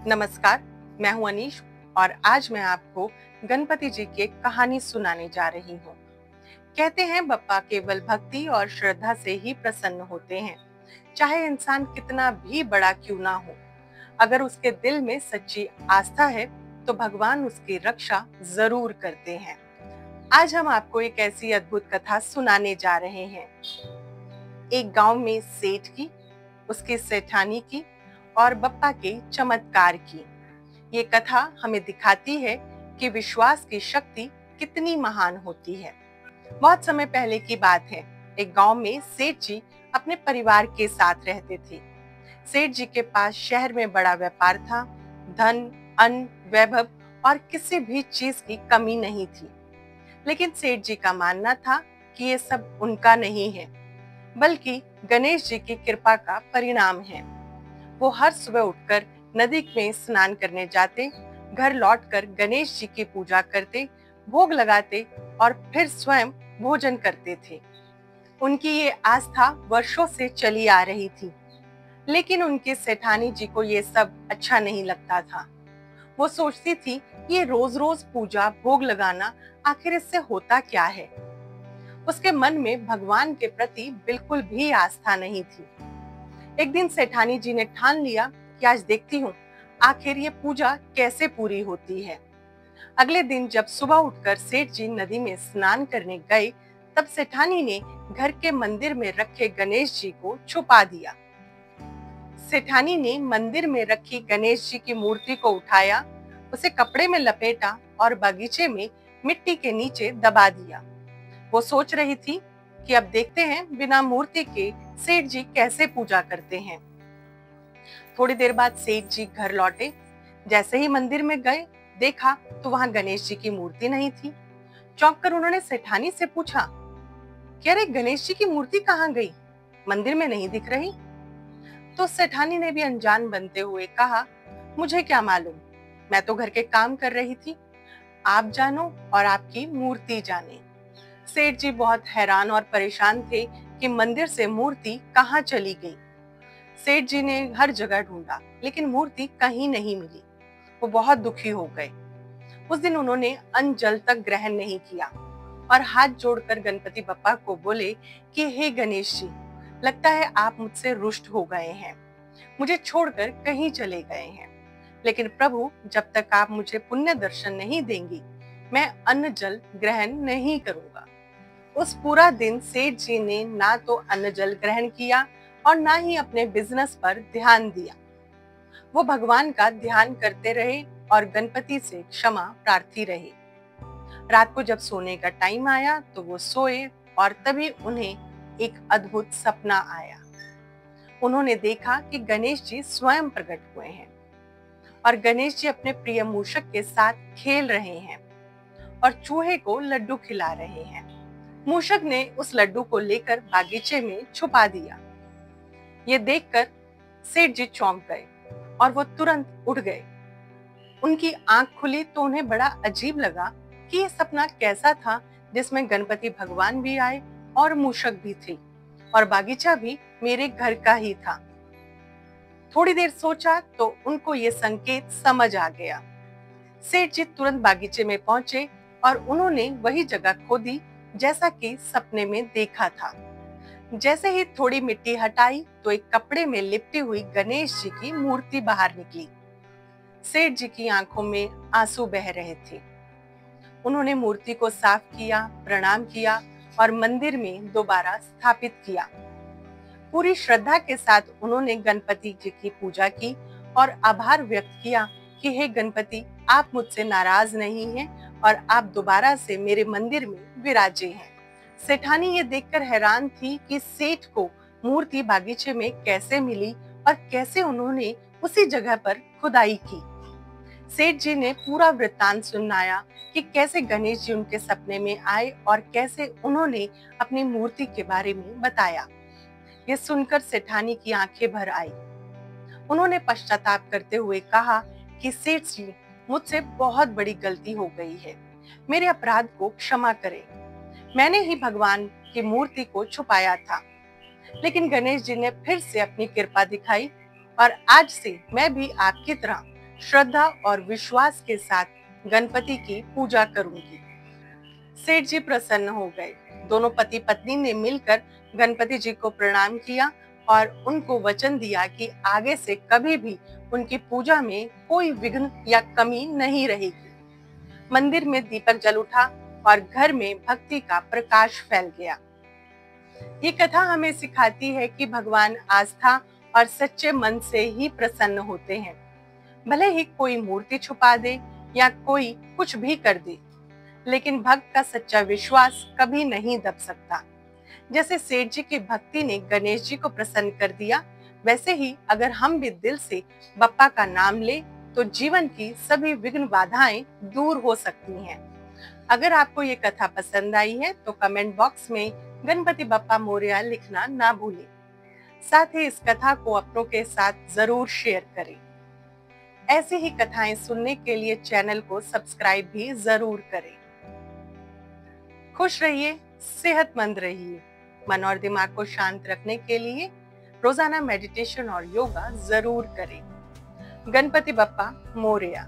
नमस्कार, मैं हूं अनीश और आज मैं आपको गणपति जी की एक कहानी सुनाने जा रही हूं। कहते हैं बप्पा केवल भक्ति और श्रद्धा से ही प्रसन्न होते हैं, चाहे इंसान कितना भी बड़ा क्यों ना हो। अगर उसके दिल में सच्ची आस्था है तो भगवान उसकी रक्षा जरूर करते हैं। आज हम आपको एक ऐसी अद्भुत कथा सुनाने जा रहे हैं। एक गांव में सेठ की, उसकी सेठानी की और बप्पा के चमत्कार की ये कथा हमें दिखाती है कि विश्वास की शक्ति कितनी महान होती है। बहुत समय पहले की बात है। एक गांव में सेठ जी अपने परिवार के साथ रहते थे। सेठ जी के पास शहर में बड़ा व्यापार था। धन, अन्न, वैभव और किसी भी चीज की कमी नहीं थी। लेकिन सेठ जी का मानना था कि ये सब उनका नहीं है, बल्कि गणेश जी की कृपा का परिणाम है। वो हर सुबह उठकर नदी में स्नान करने जाते, घर लौटकर गणेश जी की पूजा करते, भोग लगाते और फिर स्वयं भोजन करते थे। उनकी ये आस्था वर्षों से चली आ रही थी, लेकिन उनकी सेठानी जी को ये सब अच्छा नहीं लगता था। वो सोचती थी, ये रोज रोज पूजा भोग लगाना, आखिर इससे होता क्या है। उसके मन में भगवान के प्रति बिल्कुल भी आस्था नहीं थी। एक दिन सेठानी जी ने ठान लिया कि आज देखती हूँ आखिर ये पूजा कैसे पूरी होती है। अगले दिन जब सुबह उठकर सेठ जी नदी में स्नान करने गए, तब सेठानी ने घर के मंदिर में रखे गणेश जी को छुपा दिया। सेठानी ने मंदिर में रखी गणेश जी की मूर्ति को उठाया, उसे कपड़े में लपेटा और बगीचे में मिट्टी के नीचे दबा दिया। वो सोच रही थी कि अब देखते हैं बिना मूर्ति के सेठ जी कैसे पूजा करते हैं। थोड़ी देर बाद सेठ जी घर लौटे। जैसे ही मंदिर में गए, देखा तो वहां गणेश जी की मूर्ति नहीं थी। चौंक कर उन्होंने सेठानी से पूछा कि अरे गणेश जी की मूर्ति कहाँ गई, मंदिर में नहीं दिख रही। तो सेठानी ने भी अनजान बनते हुए कहा, मुझे क्या मालूम, मैं तो घर के काम कर रही थी। आप जानो और आपकी मूर्ति जाने। सेठ जी बहुत हैरान और परेशान थे कि मंदिर से मूर्ति कहाँ चली गई। सेठ जी ने हर जगह ढूंढा, लेकिन मूर्ति कहीं नहीं मिली। वो बहुत दुखी हो गए। उस दिन उन्होंने अन्न जल तक ग्रहण नहीं किया और हाथ जोड़कर गणपति बप्पा को बोले कि हे गणेश जी, लगता है आप मुझसे रुष्ट हो गए हैं, मुझे छोड़कर कहीं चले गए हैं। लेकिन प्रभु, जब तक आप मुझे पुण्य दर्शन नहीं देंगी, मैं अन्न जल ग्रहण नहीं करूंगा। उस पूरा दिन सेठ जी ने ना तो अन्न जल ग्रहण किया और ना ही अपने बिजनेस पर ध्यान दिया। वो भगवान का ध्यान करते रहे और गणपति से क्षमा प्रार्थी रहे। रात को जब सोने का टाइम आया तो वो सोए और तभी उन्हें एक अद्भुत सपना आया। उन्होंने देखा कि गणेश जी स्वयं प्रकट हुए हैं और गणेश जी अपने प्रिय मूषक के साथ खेल रहे हैं और चूहे को लड्डू खिला रहे हैं। मूषक ने उस लड्डू को लेकर बागीचे में छुपा दिया। ये देखकर सेठ जी चौंक गए और वो तुरंत उठ गए। उनकी आंख खुली तो उन्हें बड़ा अजीब लगा कि ये सपना कैसा था जिसमें गणपति भगवान भी आए और मूषक भी थे और बागीचा भी मेरे घर का ही था। थोड़ी देर सोचा तो उनको ये संकेत समझ आ गया। सेठ जी तुरंत बागीचे में पहुंचे और उन्होंने वही जगह खोदी जैसा कि सपने में देखा था। जैसे ही थोड़ी मिट्टी हटाई तो एक कपड़े में लिपटी हुई गणेश जी की मूर्ति बाहर निकली। सेठ जी की आंखों में आंसू बह रहे थे। उन्होंने मूर्ति को साफ किया, प्रणाम किया और मंदिर में दोबारा स्थापित किया। पूरी श्रद्धा के साथ उन्होंने गणपति जी की पूजा की और आभार व्यक्त किया कि हे गणपति, आप मुझसे नाराज नहीं हैं और आप दोबारा से मेरे मंदिर में विराजे हैं। सेठानी ये देखकर हैरान थी कि सेठ को मूर्ति बागीचे में कैसे मिली और कैसे उन्होंने उसी जगह पर खुदाई की। सेठ जी ने पूरा वृत्तांत सुनाया कि कैसे गणेश जी उनके सपने में आए और कैसे उन्होंने अपनी मूर्ति के बारे में बताया। ये सुनकर सेठानी की आंखें भर आई। उन्होंने पश्चाताप करते हुए कहा कि सेठ जी, मुझसे बहुत बड़ी गलती हो गई है, मेरे अपराध को क्षमा करें। मैंने ही भगवान की मूर्ति को छुपाया था, लेकिन गणेश जी ने फिर से अपनी कृपा दिखाई और आज से मैं भी आपकी तरह श्रद्धा और विश्वास के साथ गणपति की पूजा करूंगी। सेठ जी प्रसन्न हो गए। दोनों पति पत्नी ने मिलकर गणपति जी को प्रणाम किया और उनको वचन दिया कि आगे से कभी भी उनकी पूजा में कोई विघ्न या कमी नहीं रहेगी। मंदिर में दीपक जल उठा और घर में भक्ति का प्रकाश फैल गया। ये कथा हमें सिखाती है कि भगवान आस्था और सच्चे मन से ही प्रसन्न होते हैं। भले ही कोई मूर्ति छुपा दे या कोई कुछ भी कर दे, लेकिन भक्त का सच्चा विश्वास कभी नहीं दब सकता। जैसे सेठ जी की भक्ति ने गणेश जी को प्रसन्न कर दिया, वैसे ही अगर हम भी दिल से बप्पा का नाम ले तो जीवन की सभी विघ्न बाधाएं दूर हो सकती हैं। अगर आपको ये कथा पसंद आई है तो कमेंट बॉक्स में गणपति बप्पा मोरया लिखना ना भूलें। साथ ही इस कथा को अपनों के साथ जरूर शेयर करें। ऐसी ही कथाएं सुनने के लिए चैनल को सब्सक्राइब भी जरूर करें। खुश रहिए, सेहतमंद रहिए। मन और दिमाग को शांत रखने के लिए रोजाना मेडिटेशन और योगा जरूर करें। गणपति बप्पा मोरया।